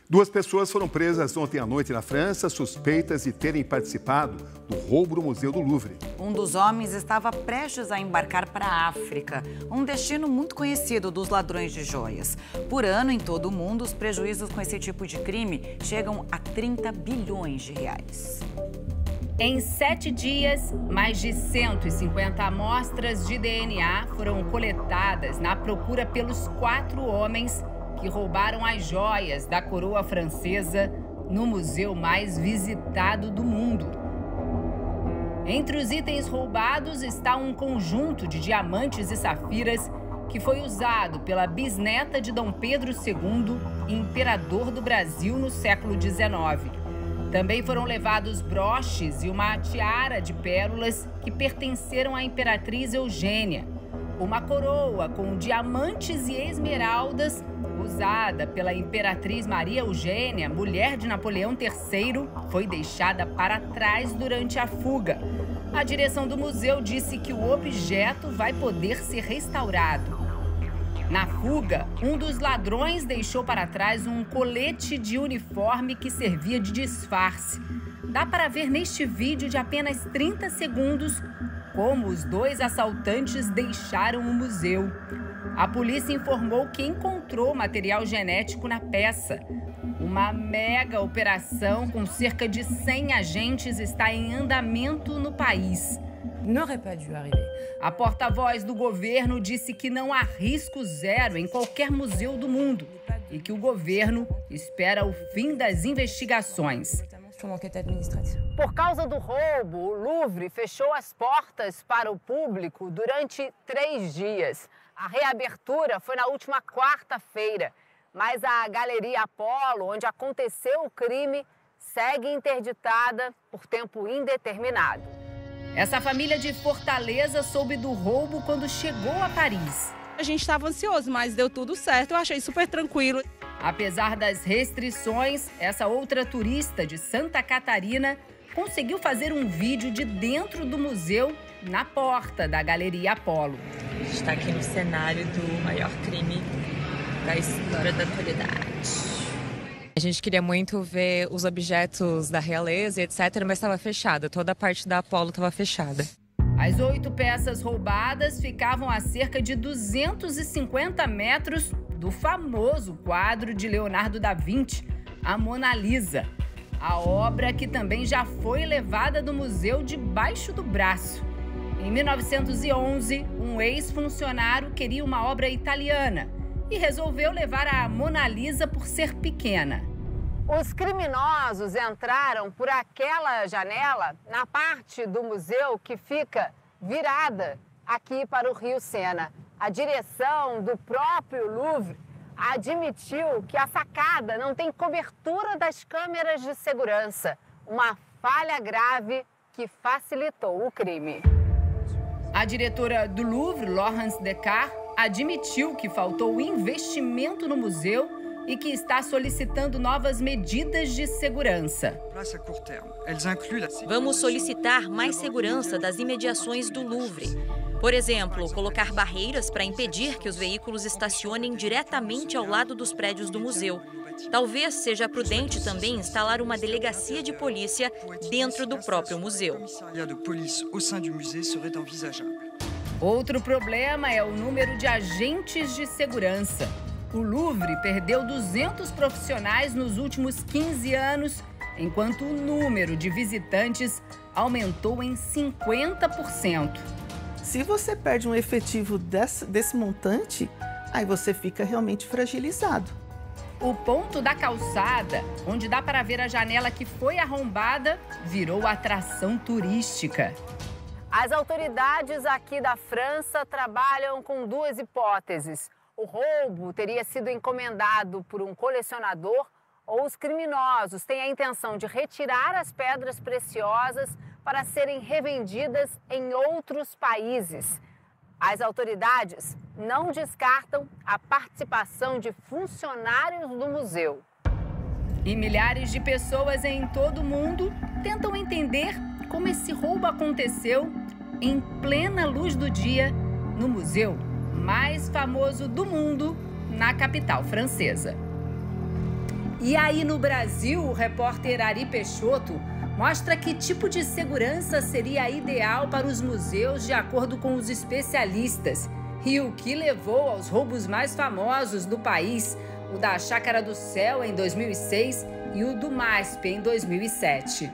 Duas pessoas foram presas ontem à noite na França, suspeitas de terem participado do roubo do Museu do Louvre. Um dos homens estava prestes a embarcar para a África, um destino muito conhecido dos ladrões de joias. Por ano, em todo o mundo, os prejuízos com esse tipo de crime chegam a 30 bilhões de reais. Em 7 dias, mais de 150 amostras de DNA foram coletadas na procura pelos 4 homens que roubaram as joias da coroa francesa no museu mais visitado do mundo. Entre os itens roubados está um conjunto de diamantes e safiras que foi usado pela bisneta de Dom Pedro II, imperador do Brasil no século XIX. Também foram levados broches e uma tiara de pérolas que pertenceram à imperatriz Eugênia. Uma coroa com diamantes e esmeraldas usada pela imperatriz Maria Eugênia, mulher de Napoleão III, foi deixada para trás durante a fuga. A direção do museu disse que o objeto vai poder ser restaurado. Na fuga, um dos ladrões deixou para trás um colete de uniforme que servia de disfarce. Dá para ver neste vídeo de apenas 30 segundos como os 2 assaltantes deixaram o museu. A polícia informou que encontrou material genético na peça. Uma mega operação com cerca de 100 agentes está em andamento no país. A porta-voz do governo disse que não há risco zero em qualquer museu do mundo e que o governo espera o fim das investigações. Por causa do roubo, o Louvre fechou as portas para o público durante 3 dias. A reabertura foi na última quarta-feira, mas a Galeria Apolo, onde aconteceu o crime, segue interditada por tempo indeterminado. Essa família de Fortaleza soube do roubo quando chegou a Paris. A gente estava ansioso, mas deu tudo certo, eu achei super tranquilo. Apesar das restrições, essa outra turista de Santa Catarina conseguiu fazer um vídeo de dentro do museu, na porta da Galeria Apolo. A gente está aqui no cenário do maior crime da história da atualidade. A gente queria muito ver os objetos da realeza, etc., mas estava fechada. Toda a parte da Apolo estava fechada. As 8 peças roubadas ficavam a cerca de 250 metros do famoso quadro de Leonardo da Vinci, a Mona Lisa. A obra que também já foi levada do museu debaixo do braço. Em 1911, um ex-funcionário queria uma obra italiana e resolveu levar a Mona Lisa por ser pequena. Os criminosos entraram por aquela janela na parte do museu que fica virada aqui para o Rio Sena. A direção do próprio Louvre admitiu que a sacada não tem cobertura das câmeras de segurança, uma falha grave que facilitou o crime. A diretora do Louvre, Laurence Descartes, admitiu que faltou investimento no museu e que está solicitando novas medidas de segurança. Vamos solicitar mais segurança das imediações do Louvre. Por exemplo, colocar barreiras para impedir que os veículos estacionem diretamente ao lado dos prédios do museu. Talvez seja prudente também instalar uma delegacia de polícia dentro do próprio museu. Outro problema é o número de agentes de segurança. O Louvre perdeu 200 profissionais nos últimos 15 anos, enquanto o número de visitantes aumentou em 50%. Se você perde um efetivo desse montante, aí você fica realmente fragilizado. O ponto da calçada, onde dá para ver a janela que foi arrombada, virou atração turística. As autoridades aqui da França trabalham com 2 hipóteses. O roubo teria sido encomendado por um colecionador ou os criminosos têm a intenção de retirar as pedras preciosas para serem revendidas em outros países. As autoridades não descartam a participação de funcionários do museu. E milhares de pessoas em todo o mundo tentam entender como esse roubo aconteceu em plena luz do dia no museu mais famoso do mundo, na capital francesa. E aí no Brasil, o repórter Ari Peixoto mostra que tipo de segurança seria ideal para os museus de acordo com os especialistas e o que levou aos roubos mais famosos do país, o da Chácara do Céu em 2006 e o do MASP em 2007.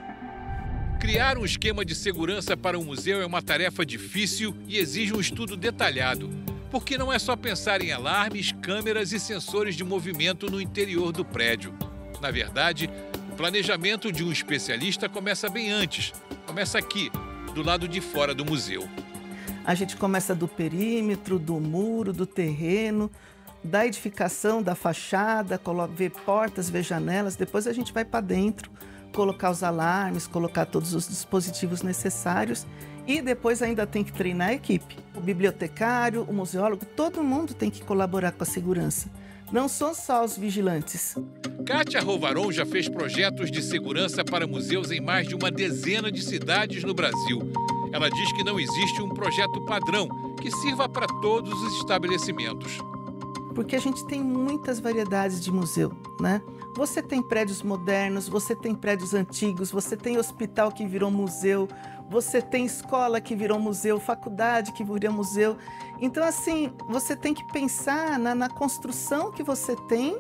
Criar um esquema de segurança para um museu é uma tarefa difícil e exige um estudo detalhado, porque não é só pensar em alarmes, câmeras e sensores de movimento no interior do prédio. Na verdade, o planejamento de um especialista começa bem antes. Começa aqui, do lado de fora do museu. A gente começa do perímetro, do muro, do terreno, da edificação, da fachada, vê portas, vê janelas, depois a gente vai para dentro, colocar os alarmes, colocar todos os dispositivos necessários e depois ainda tem que treinar a equipe. O bibliotecário, o museólogo, todo mundo tem que colaborar com a segurança. Não são só os vigilantes. Kátia Rovaron já fez projetos de segurança para museus em mais de uma dezena de cidades no Brasil. Ela diz que não existe um projeto padrão que sirva para todos os estabelecimentos. Porque a gente tem muitas variedades de museu, né? Você tem prédios modernos, você tem prédios antigos, você tem hospital que virou museu, você tem escola que virou museu, faculdade que virou museu. Então, assim, você tem que pensar na construção que você tem,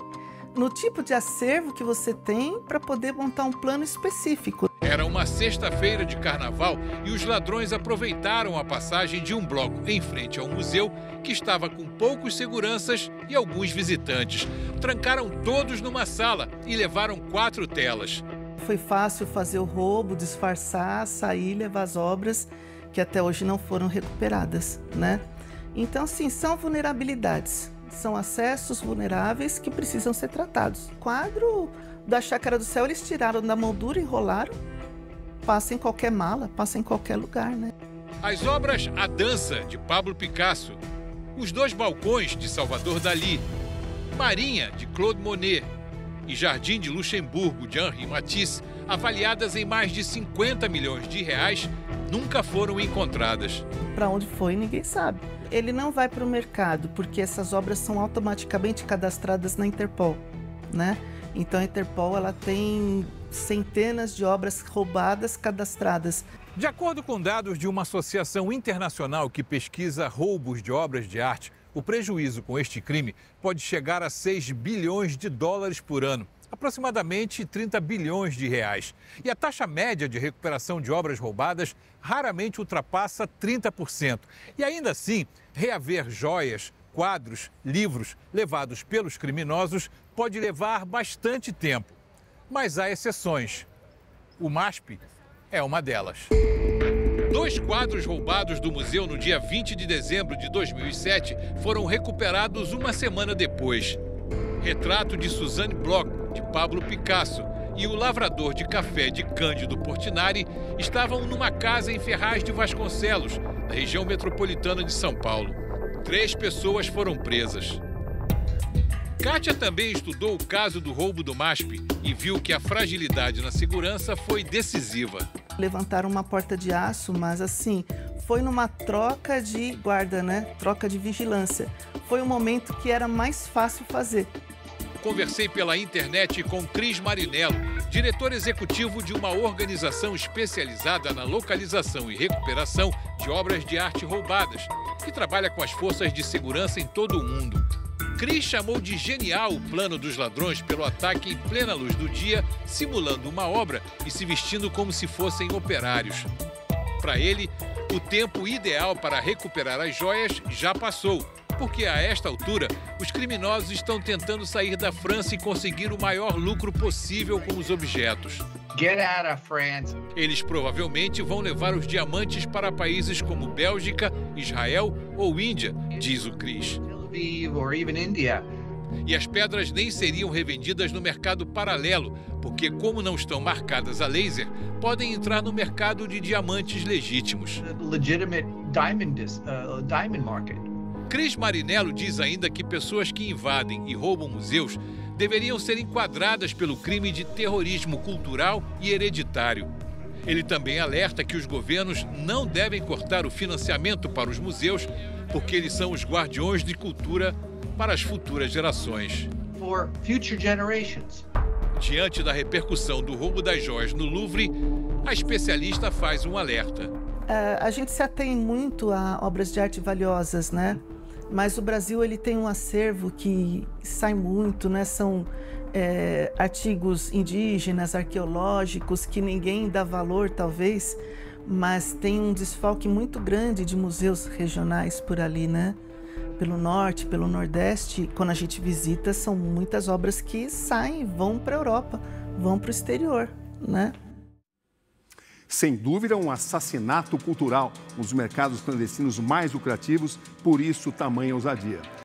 no tipo de acervo que você tem para poder montar um plano específico. Era uma sexta-feira de carnaval e os ladrões aproveitaram a passagem de um bloco em frente ao museu que estava com poucos seguranças e alguns visitantes. Trancaram todos numa sala e levaram 4 telas. Foi fácil fazer o roubo, disfarçar, sair, levar as obras que até hoje não foram recuperadas, né? Então, sim, são vulnerabilidades. São acessos vulneráveis que precisam ser tratados. O quadro da Chácara do Céu eles tiraram da moldura, enrolaram, passa em qualquer mala, passa em qualquer lugar, né? As obras A Dança, de Pablo Picasso, Os 2 Balcões, de Salvador Dalí, Marinha, de Claude Monet e Jardim de Luxemburgo, de Henri Matisse, avaliadas em mais de 50 milhões de reais, nunca foram encontradas. Para onde foi, ninguém sabe. Ele não vai para o mercado, porque essas obras são automaticamente cadastradas na Interpol, né? Então a Interpol ela tem centenas de obras roubadas cadastradas. De acordo com dados de uma associação internacional que pesquisa roubos de obras de arte, o prejuízo com este crime pode chegar a 6 bilhões de dólares por ano, aproximadamente 30 bilhões de reais. E a taxa média de recuperação de obras roubadas raramente ultrapassa 30%. E ainda assim, reaver joias, quadros, livros levados pelos criminosos pode levar bastante tempo. Mas há exceções. O MASP é uma delas. 2 quadros roubados do museu no dia 20 de dezembro de 2007 foram recuperados uma semana depois. Retrato de Suzanne Bloch, de Pablo Picasso, e o lavrador de café de Cândido Portinari estavam numa casa em Ferraz de Vasconcelos, na região metropolitana de São Paulo. 3 pessoas foram presas. Kátia também estudou o caso do roubo do MASP e viu que a fragilidade na segurança foi decisiva. Levantaram uma porta de aço, mas assim, foi numa troca de guarda, né? Troca de vigilância. Foi um momento que era mais fácil fazer. Conversei pela internet com Cris Marinello, diretor executivo de uma organização especializada na localização e recuperação de obras de arte roubadas, que trabalha com as forças de segurança em todo o mundo. Cris chamou de genial o plano dos ladrões pelo ataque em plena luz do dia, simulando uma obra e se vestindo como se fossem operários. Para ele, o tempo ideal para recuperar as joias já passou, porque a esta altura, os criminosos estão tentando sair da França e conseguir o maior lucro possível com os objetos. Get out of France. Eles provavelmente vão levar os diamantes para países como Bélgica, Israel ou Índia, diz o Cris. Or even India. E as pedras nem seriam revendidas no mercado paralelo, porque como não estão marcadas a laser, podem entrar no mercado de diamantes legítimos. Legitimate diamond market. Cris Marinello diz ainda que pessoas que invadem e roubam museus deveriam ser enquadradas pelo crime de terrorismo cultural e hereditário. Ele também alerta que os governos não devem cortar o financiamento para os museus, porque eles são os guardiões de cultura para as futuras gerações. For future generations. Diante da repercussão do roubo das joias no Louvre, a especialista faz um alerta. A gente se atém muito a obras de arte valiosas, né? Mas o Brasil ele tem um acervo que sai muito, né? São artigos indígenas, arqueológicos, que ninguém dá valor, talvez, mas tem um desfalque muito grande de museus regionais por ali, né? Pelo norte, pelo nordeste, quando a gente visita, são muitas obras que saem, vão para a Europa, vão para o exterior, né? Sem dúvida, um assassinato cultural, um dos mercados clandestinos mais lucrativos, por isso tamanha ousadia.